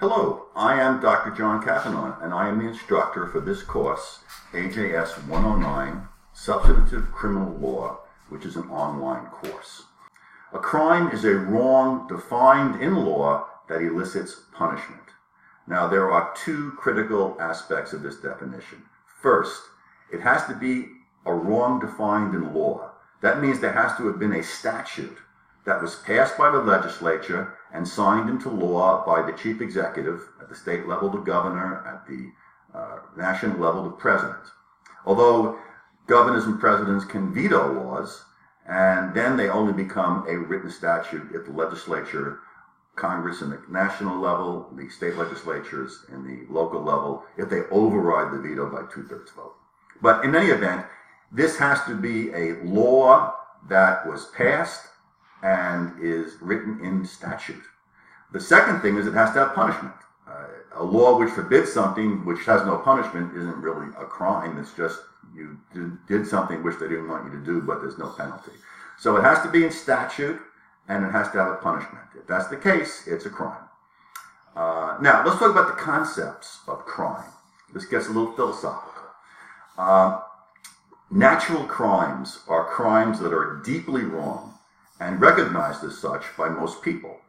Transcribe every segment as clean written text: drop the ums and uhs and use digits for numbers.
Hello, I am Dr. John Cathanon, and I am the instructor for this course, AJS101, Substantive Criminal Law, which is an online course. A crime is a wrong defined in law that elicits punishment. Now, there are two critical aspects of this definition. First, it has to be a wrong defined in law. That means there has to have been a statute that was passed by the legislature and signed into law by the chief executive, at the state level, the governor, at the national level, the president. Although governors and presidents can veto laws, and then they only become a written statute if the legislature, Congress in the national level, the state legislatures in the local level, if they override the veto by 2/3 vote. But in any event, this has to be a law that was passed and is written in statute. The second thing is it has to have punishment. A law which forbids something which has no punishment isn't really a crime. It's just you did something which they didn't want you to do, but there's no penalty. So it has to be in statute, and it has to have a punishment. If that's the case, it's a crime. Now, let's talk about the concepts of crime. This gets a little philosophical. Natural crimes are crimes that are deeply wrong and recognized as such by most people.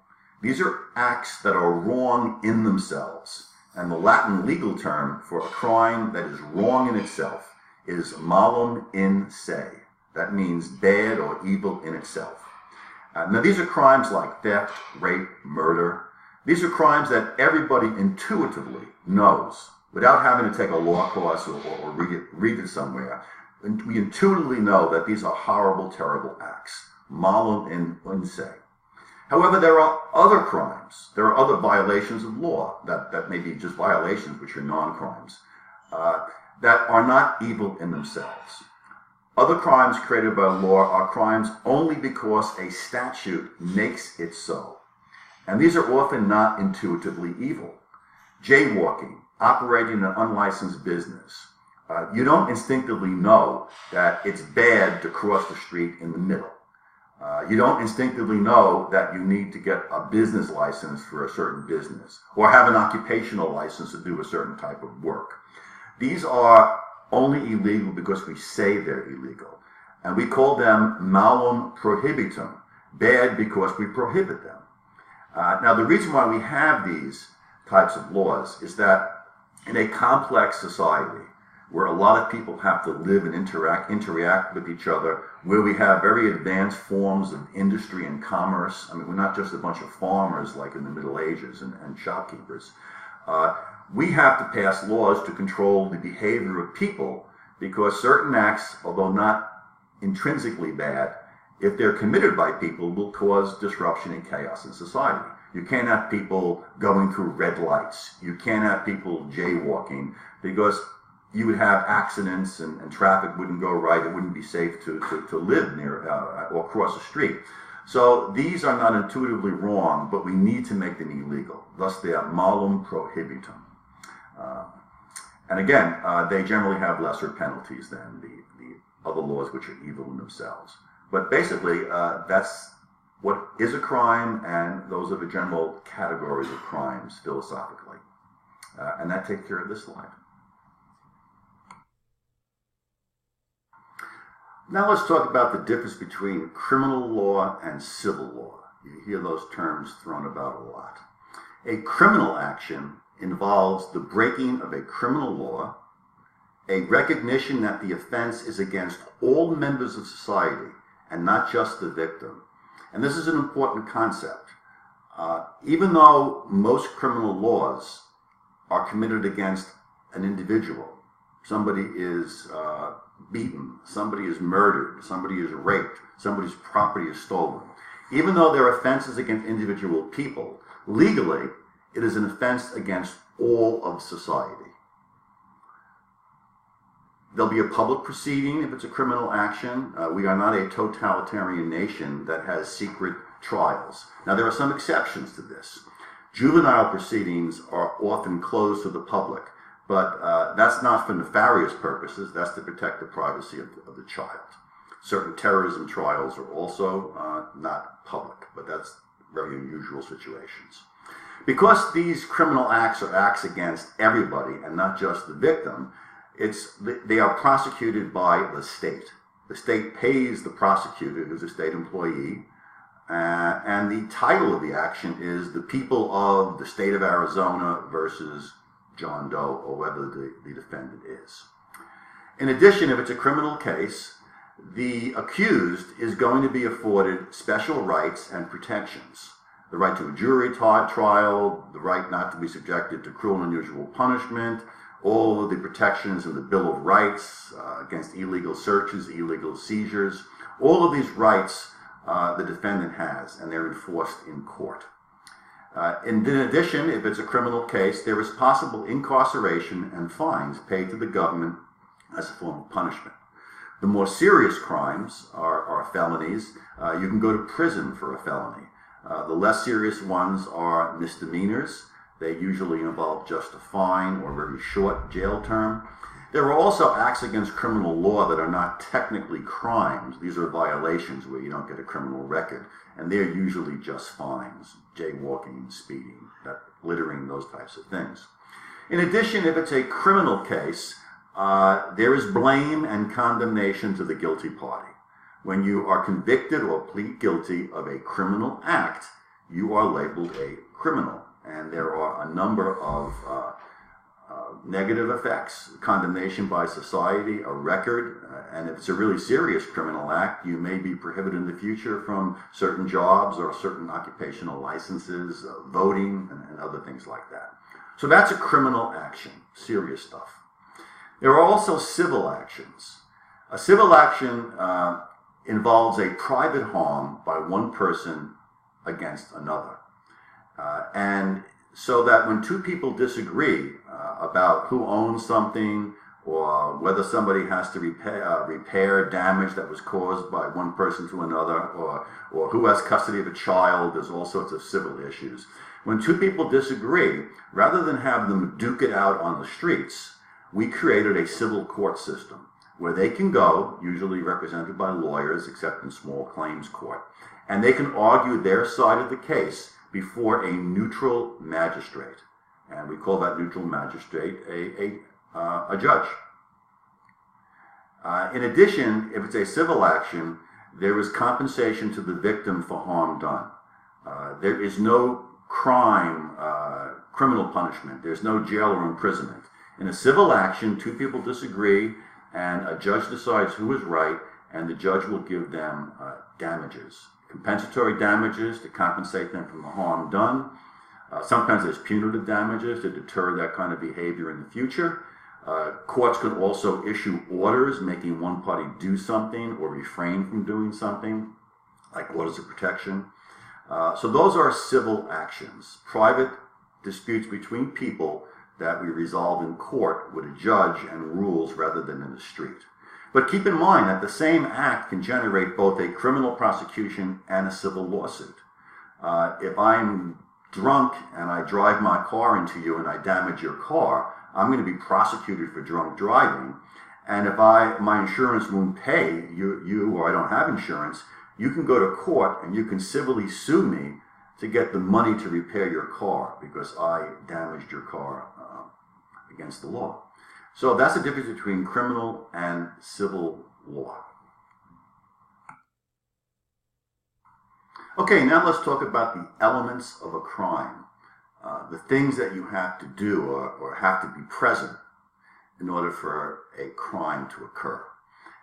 These are acts that are wrong in themselves, and the Latin legal term for a crime that is wrong in itself is malum in se. That means bad or evil in itself. Now, these are crimes like theft, rape, murder. These are crimes that everybody intuitively knows without having to take a law course or read it somewhere. And we intuitively know that these are horrible, terrible acts. Malum in se. However, there are other crimes. There are other violations of law that may be just violations, which are non-crimes, that are not evil in themselves. Other crimes created by law are crimes only because a statute makes it so. And these are often not intuitively evil. Jaywalking, operating an unlicensed business. You don't instinctively know that it's bad to cross the street in the middle. You don't instinctively know that you need to get a business license for a certain business or have an occupational license to do a certain type of work. These are only illegal because we say they're illegal. And we call them malum prohibitum, bad because we prohibit them. Now, the reason why we have these types of laws is that in a complex society, where a lot of people have to live and interact with each other, where we have very advanced forms of industry and commerce. I mean, we're not just a bunch of farmers like in the Middle Ages and shopkeepers. We have to pass laws to control the behavior of people because certain acts, although not intrinsically bad, if they're committed by people, will cause disruption and chaos in society. You can't have people going through red lights. You can't have people jaywalking because you would have accidents and traffic wouldn't go right. It wouldn't be safe to live near or cross a street. So these are not intuitively wrong, but we need to make them illegal. Thus, they are malum prohibitum. And again, they generally have lesser penalties than the other laws which are evil in themselves. But basically, that's what is a crime, and those are the general categories of crimes philosophically. And that takes care of this slide. Now let's talk about the difference between criminal law and civil law. You hear those terms thrown about a lot. A criminal action involves the breaking of a criminal law, a recognition that the offense is against all members of society and not just the victim. And this is an important concept. Even though most criminal laws are committed against an individual, somebody is beaten, somebody is murdered, somebody is raped, somebody's property is stolen. Even though they're offenses against individual people, legally, it is an offense against all of society. There'll be a public proceeding if it's a criminal action. We are not a totalitarian nation that has secret trials. Now, there are some exceptions to this. Juvenile proceedings are often closed to the public. But that's not for nefarious purposes. That's to protect the privacy of the child. Certain terrorism trials are also not public, but that's very unusual situations. Because these criminal acts are acts against everybody and not just the victim, they are prosecuted by the state. The state pays the prosecutor, who's a state employee, and the title of the action is the people of the state of Arizona versus John Doe, or whoever the defendant is. In addition, if it's a criminal case, the accused is going to be afforded special rights and protections. The right to a jury trial, the right not to be subjected to cruel and unusual punishment, all of the protections in the Bill of Rights against illegal searches, illegal seizures, all of these rights the defendant has, and they're enforced in court. In addition, if it's a criminal case, there is possible incarceration and fines paid to the government as a form of punishment. The more serious crimes are felonies. You can go to prison for a felony. The less serious ones are misdemeanors. They usually involve just a fine or a very short jail term. There are also acts against criminal law that are not technically crimes. These are violations where you don't get a criminal record, and they're usually just fines, jaywalking, speeding, littering, those types of things. In addition, if it's a criminal case, there is blame and condemnation to the guilty party. When you are convicted or plead guilty of a criminal act, you are labeled a criminal. And there are a number of negative effects: condemnation by society, a record, and if it's a really serious criminal act, you may be prohibited in the future from certain jobs or certain occupational licenses, voting, and other things like that. So that's a criminal action, serious stuff. There are also civil actions. A civil action involves a private harm by one person against another. And so that when two people disagree about who owns something, or whether somebody has to repair damage that was caused by one person to another, or who has custody of a child, there's all sorts of civil issues. When two people disagree, rather than have them duke it out on the streets, we created a civil court system where they can go, usually represented by lawyers, except in small claims court, and they can argue their side of the case before a neutral magistrate. And we call that neutral magistrate a judge. In addition, if it's a civil action, there is compensation to the victim for harm done. There is no criminal punishment. There's no jail or imprisonment. In a civil action, two people disagree, and a judge decides who is right, and the judge will give them damages. Compensatory damages to compensate them from the harm done. Sometimes there's punitive damages to deter that kind of behavior in the future. Courts can also issue orders making one party do something or refrain from doing something, like orders of protection. So those are civil actions, private disputes between people that we resolve in court with a judge and rules rather than in the street. But keep in mind that the same act can generate both a criminal prosecution and a civil lawsuit. If I'm drunk and I drive my car into you and I damage your car, I'm going to be prosecuted for drunk driving. And if my insurance won't pay you or I don't have insurance, you can go to court and you can civilly sue me to get the money to repair your car because I damaged your car against the law. So that's the difference between criminal and civil law. Okay, now let's talk about the elements of a crime, the things that you have to do or have to be present in order for a crime to occur.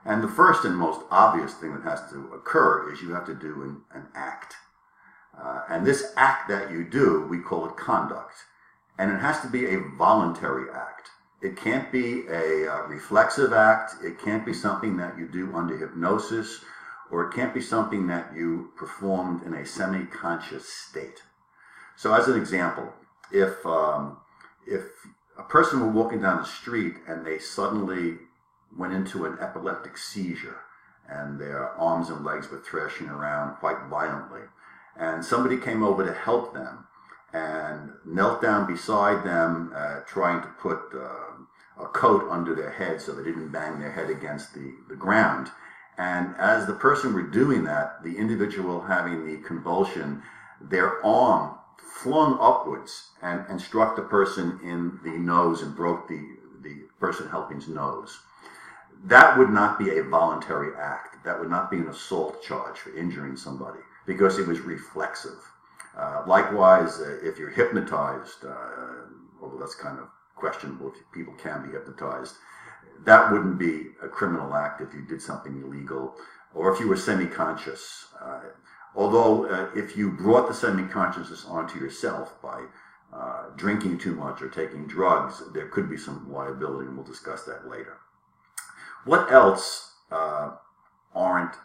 And the first and most obvious thing that has to occur is you have to do an act. And this act that you do, we call it conduct. And it has to be a voluntary act. It can't be a reflexive act. It can't be something that you do under hypnosis, or it can't be something that you performed in a semi-conscious state. So as an example, if a person were walking down the street and they suddenly went into an epileptic seizure and their arms and legs were thrashing around quite violently, and somebody came over to help them and knelt down beside them, trying to put a coat under their head so they didn't bang their head against the ground. And as the person were doing that, the individual having the convulsion, their arm flung upwards and struck the person in the nose and broke the person helping's nose, that would not be a voluntary act. That would not be an assault charge for injuring somebody because it was reflexive. Likewise, if you're hypnotized, although that's kind of questionable if people can be hypnotized, that wouldn't be a criminal act if you did something illegal, or if you were semi-conscious. Although if you brought the semi-consciousness onto yourself by drinking too much or taking drugs, there could be some liability, and we'll discuss that later. What else aren't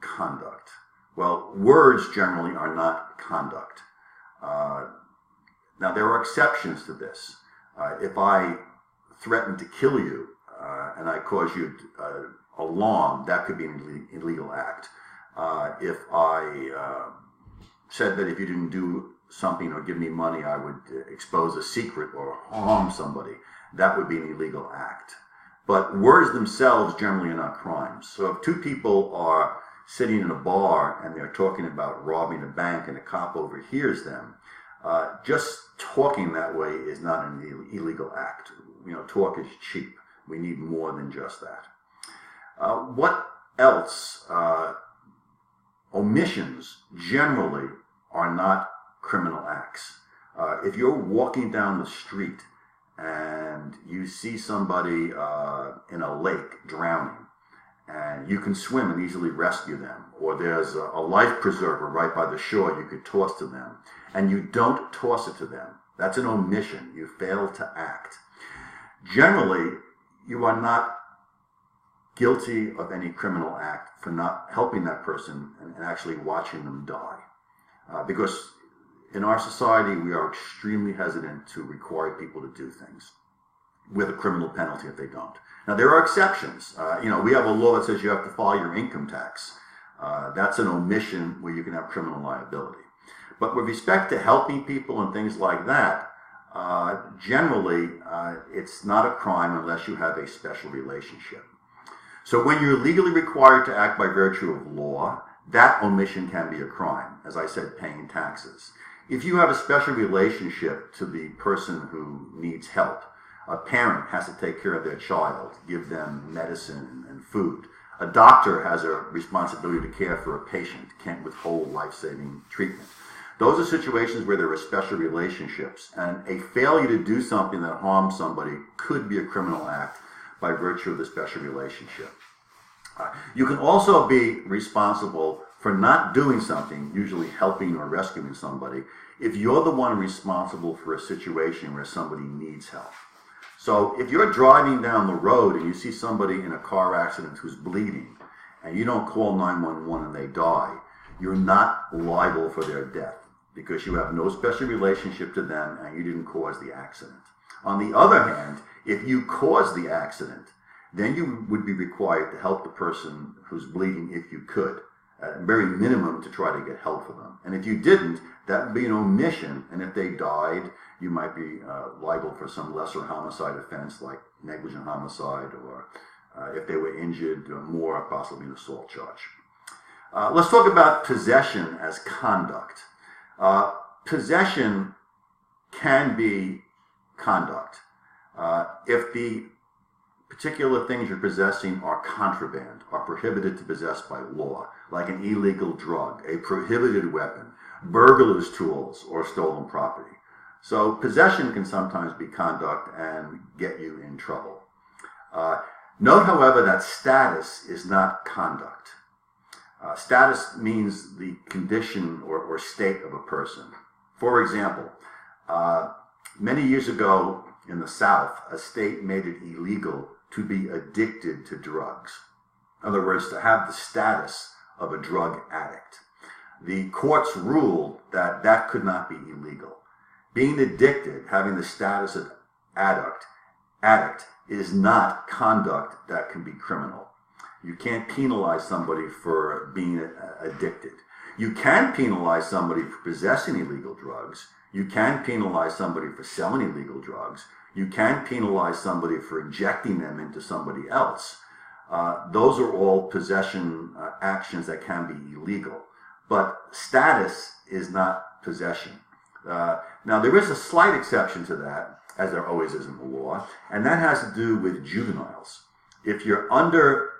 conduct? Well, words generally are not conduct. Now, there are exceptions to this. If I threaten to kill you and I cause you alarm, that could be an illegal act. If I said that if you didn't do something or give me money, I would expose a secret or harm somebody, that would be an illegal act. But words themselves generally are not crimes. So if two people are sitting in a bar and they're talking about robbing a bank and a cop overhears them, just talking that way is not an illegal act. Talk is cheap. We need more than just that. What else? Omissions generally are not criminal acts. If you're walking down the street and you see somebody in a lake drowning, and you can swim and easily rescue them, or there's a life preserver right by the shore you could toss to them, and you don't toss it to them, that's an omission. You fail to act. Generally, you are not guilty of any criminal act for not helping that person and actually watching them die. Because in our society, we are extremely hesitant to require people to do things with a criminal penalty if they don't. Now, there are exceptions. We have a law that says you have to file your income tax. That's an omission where you can have criminal liability. But with respect to helping people and things like that, generally, it's not a crime unless you have a special relationship. So when you're legally required to act by virtue of law, that omission can be a crime, as I said, paying taxes. If you have a special relationship to the person who needs help, a parent has to take care of their child, give them medicine and food. A doctor has a responsibility to care for a patient, can't withhold life-saving treatment. Those are situations where there are special relationships, and a failure to do something that harms somebody could be a criminal act by virtue of the special relationship. You can also be responsible for not doing something, usually helping or rescuing somebody, if you're the one responsible for a situation where somebody needs help. So if you're driving down the road and you see somebody in a car accident who's bleeding, and you don't call 911 and they die, you're not liable for their death because you have no special relationship to them and you didn't cause the accident. On the other hand, if you caused the accident, then you would be required to help the person who's bleeding if you could, at very minimum to try to get help for them. And if you didn't, that would be an omission, and if they died, you might be liable for some lesser homicide offense like negligent homicide, or if they were injured, more possibly an assault charge. Let's talk about possession as conduct. Possession can be conduct. If the particular things you're possessing are contraband, are prohibited to possess by law, like an illegal drug, a prohibited weapon, burglar's tools, or stolen property. So possession can sometimes be conduct and get you in trouble. Note, however, that status is not conduct. Status means the condition or state of a person. For example, many years ago in the South, a state made it illegal to be addicted to drugs. In other words, to have the status of a drug addict. The courts ruled that that could not be illegal. Being addicted, having the status of addict, is not conduct that can be criminal. You can't penalize somebody for being addicted. You can penalize somebody for possessing illegal drugs. You can penalize somebody for selling illegal drugs. You can penalize somebody for injecting them into somebody else. Those are all possession actions that can be illegal. But status is not possession. Now, there is a slight exception to that, as there always is in the law, and that has to do with juveniles. If you're under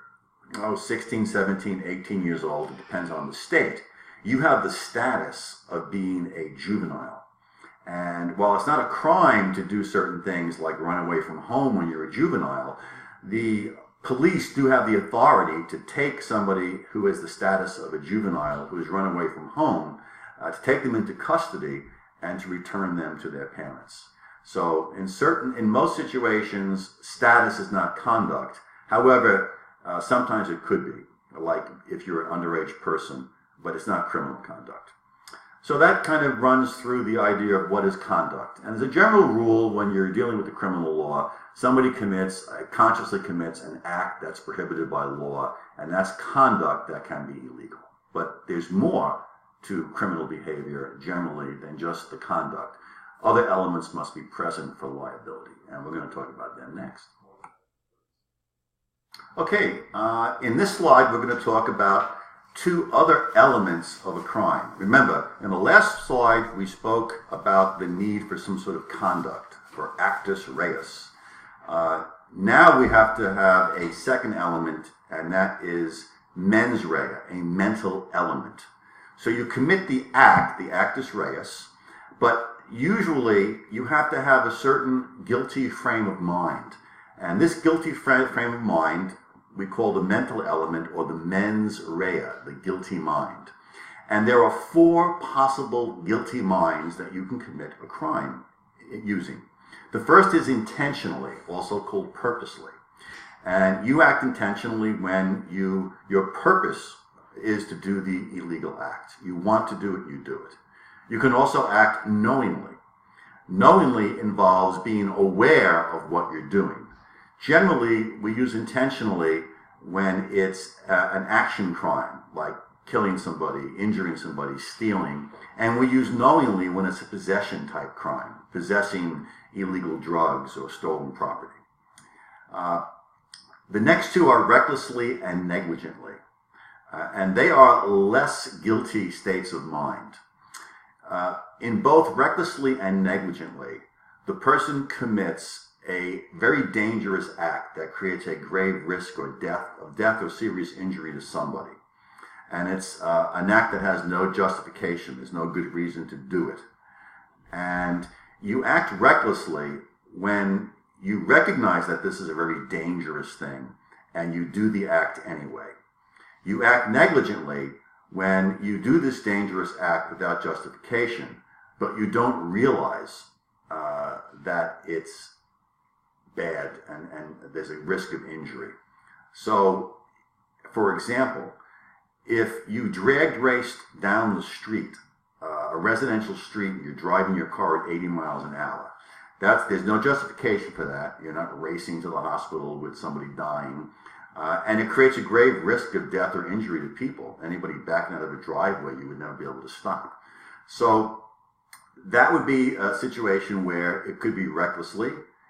16, 17, 18 years old, it depends on the state, you have the status of being a juvenile. And while it's not a crime to do certain things like run away from home when you're a juvenile, the police do have the authority to take somebody who has the status of a juvenile who has run away from home, to take them into custody and to return them to their parents. So in most situations, status is not conduct. However, sometimes it could be, like if you're an underage person, but it's not criminal conduct. So that kind of runs through the idea of what is conduct. And as a general rule, when you're dealing with the criminal law, somebody consciously commits an act that's prohibited by law, and that's conduct that can be illegal. But there's more to criminal behavior generally than just the conduct. Other elements must be present for liability, and we're going to talk about them next. Okay, in this slide we're going to talk about two other elements of a crime. Remember, in the last slide we spoke about the need for some sort of conduct, for actus reus. Now we have to have a second element, and that is mens rea, a mental element. So you commit the act, the actus reus, but usually you have to have a certain guilty frame of mind. And this guilty frame of mind we call the mental element, or the mens rea, the guilty mind. And there are four possible guilty minds that you can commit a crime using. The first is intentionally, also called purposely. And you act intentionally when your purpose is to do the illegal act. You want to do it, you do it. You can also act knowingly. Knowingly involves being aware of what you're doing. Generally, we use intentionally when it's an action crime, like killing somebody, injuring somebody, stealing. And we use knowingly when it's a possession type crime, possessing illegal drugs or stolen property. The next two are recklessly and negligently. And they are less guilty states of mind. In both recklessly and negligently, the person commits a very dangerous act that creates a grave risk or death or serious injury to somebody. And it's an act that has no justification. There's no good reason to do it. And you act recklessly when you recognize that this is a very dangerous thing and you do the act anyway. You act negligently when you do this dangerous act without justification, but you don't realize that it's bad and there's a risk of injury. So, for example, if you drag raced down the street, a residential street, and you're driving your car at 80 miles an hour, there's no justification for that. You're not racing to the hospital with somebody dying. And it creates a grave risk of death or injury to people. Anybody backing out of a driveway, you would never be able to stop. So that would be a situation where it could be recklessly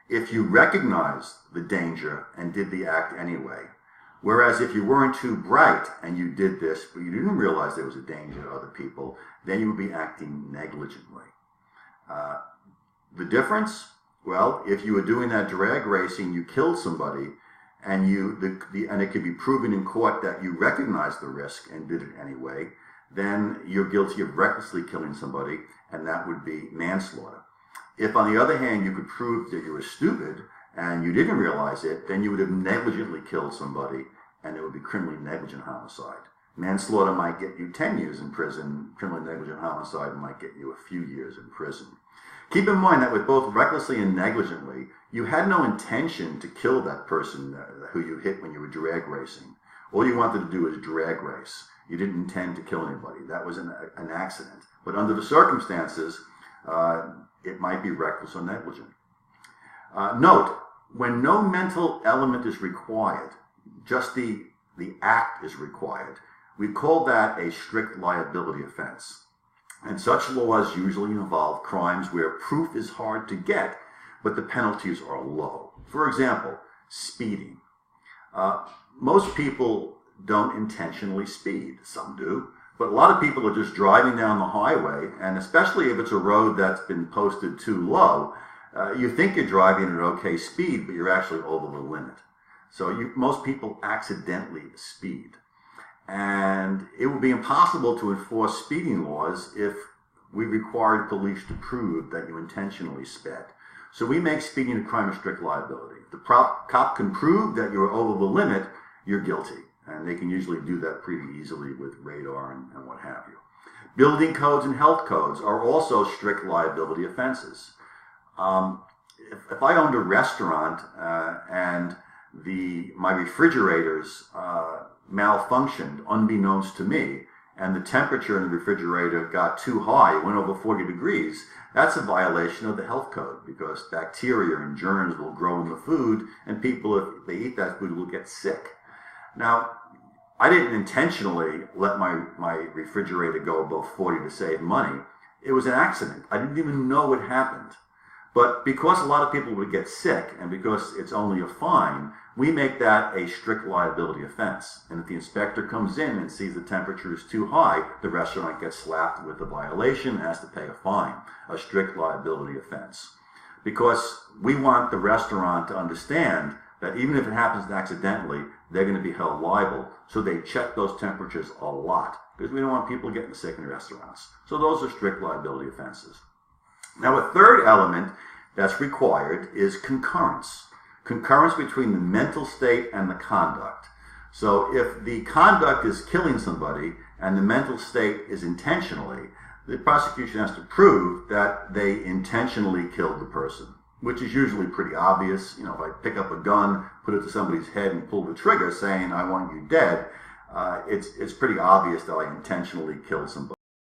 if you recognized the danger and did the act anyway. Whereas if you weren't too bright and you did this, but you didn't realize there was a danger to other people, then you would be acting negligently. The difference? Well, if you were doing that drag racing, you killed somebody, and and it could be proven in court that you recognized the risk and did it anyway, then you're guilty of recklessly killing somebody, and that would be manslaughter. If, on the other hand, you could prove that you were stupid and you didn't realize it, then you would have negligently killed somebody, and it would be criminally negligent homicide. Manslaughter might get you 10 years in prison. Criminally negligent homicide might get you a few years in prison. Keep in mind that with both recklessly and negligently, you had no intention to kill that person who you hit when you were drag racing. All you wanted to do was drag race. You didn't intend to kill anybody. That was an accident. But under the circumstances, it might be reckless or negligent. Note, when no mental element is required, just the act is required, we call that a strict liability offense. And such laws usually involve crimes where proof is hard to get, but the penalties are low. For example, speeding. Most people don't intentionally speed. Some do. But a lot of people are just driving down the highway, and especially if it's a road that's been posted too low, you think you're driving at an okay speed, but you're actually over the limit. So most people accidentally speed. And it would be impossible to enforce speeding laws if we required police to prove that you intentionally sped. So we make speeding a crime of strict liability. If the cop can prove that you're over the limit, you're guilty. And they can usually do that pretty easily with radar and what have you. Building codes and health codes are also strict liability offenses. If I owned a restaurant and my refrigerators malfunctioned unbeknownst to me, and the temperature in the refrigerator got too high, went over 40 degrees, that's a violation of the health code, because bacteria and germs will grow in the food, and people, if they eat that food, will get sick. Now, I didn't intentionally let my refrigerator go above 40 to save money. It was an accident. I didn't even know it happened. But because a lot of people would get sick, and because it's only a fine, we make that a strict liability offense. And if the inspector comes in and sees the temperature is too high, the restaurant gets slapped with a violation and has to pay a fine, a strict liability offense. Because we want the restaurant to understand that even if it happens accidentally, they're going to be held liable. So they check those temperatures a lot, because we don't want people getting sick in restaurants. So those are strict liability offenses. Now, a third element that's required is concurrence. Concurrence between the mental state and the conduct. So if the conduct is killing somebody and the mental state is intentionally, the prosecution has to prove that they intentionally killed the person, which is usually pretty obvious. You know, if I pick up a gun, put it to somebody's head and pull the trigger saying, "I want you dead," it's pretty obvious that I intentionally killed somebody.